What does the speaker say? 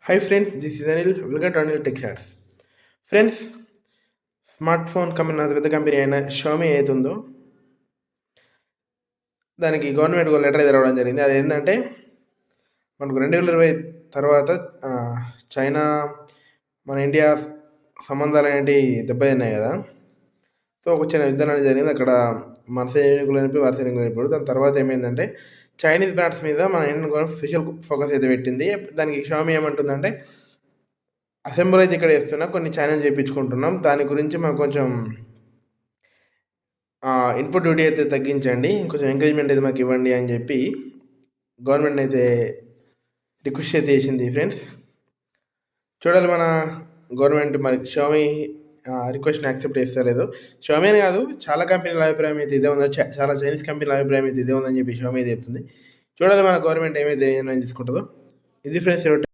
Hi friends, this is Anil. Welcome to Anil Tech Chats. Friends, smart phone company పెద్ద company అయిన Xiaomi ఏదైతుందో దానికి government ఒక letter అయితే రావడం జరిగింది. అది ఏంటంటే మనకు 2020 తర్వాత చైనా మన ఇండియా సంబంధాలు ఏంటి దెబ్బతిన్నాయి కదా. సో ఒక చిన్న యుద్ధం అనేది జరిగింది. అక్కడ మన సైనికులు అనిపి వారి సైనికులు అనిపోయారు. దాని తర్వాత ఏమైందంటే చైనీస్ బ్రాండ్స్ మీద మన ఇండియన్ గవర్నమెంట్ స్పెషల్ ఫోకస్ అయితే పెట్టింది. దానికి షామీ ఏమంటుందంటే అసెంబ్లీ అయితే ఇక్కడ చేస్తున్నా, కొన్ని ఛానల్ చేయించుకుంటున్నాం, దాని గురించి మాకు కొంచెం ఇన్పుట్ డ్యూటీ అయితే తగ్గించండి, కొంచెం ఎంకరేజ్మెంట్ అయితే మాకు ఇవ్వండి అని చెప్పి గవర్నమెంట్ అయితే రిక్వెస్ట్ అయితే చేసింది. ఫ్రెండ్స్, చూడాలి మన గవర్నమెంట్ మరి షామీ రిక్వెస్ట్ని యాక్సెప్ట్ చేస్తలేదు. షామీ అని కాదు, చాలా కంపెనీల అభిప్రాయం అయితే ఇదే ఉందని, చాలా చైనీస్ కంపెనీల అభిప్రాయం అయితే ఇదే ఉందని చెప్పి షామీ చెప్తుంది. చూడాలి మన గవర్నమెంట్ ఏమైతే నిర్ణయం తీసుకుంటుందో. ఇది ఫ్రెండ్స్.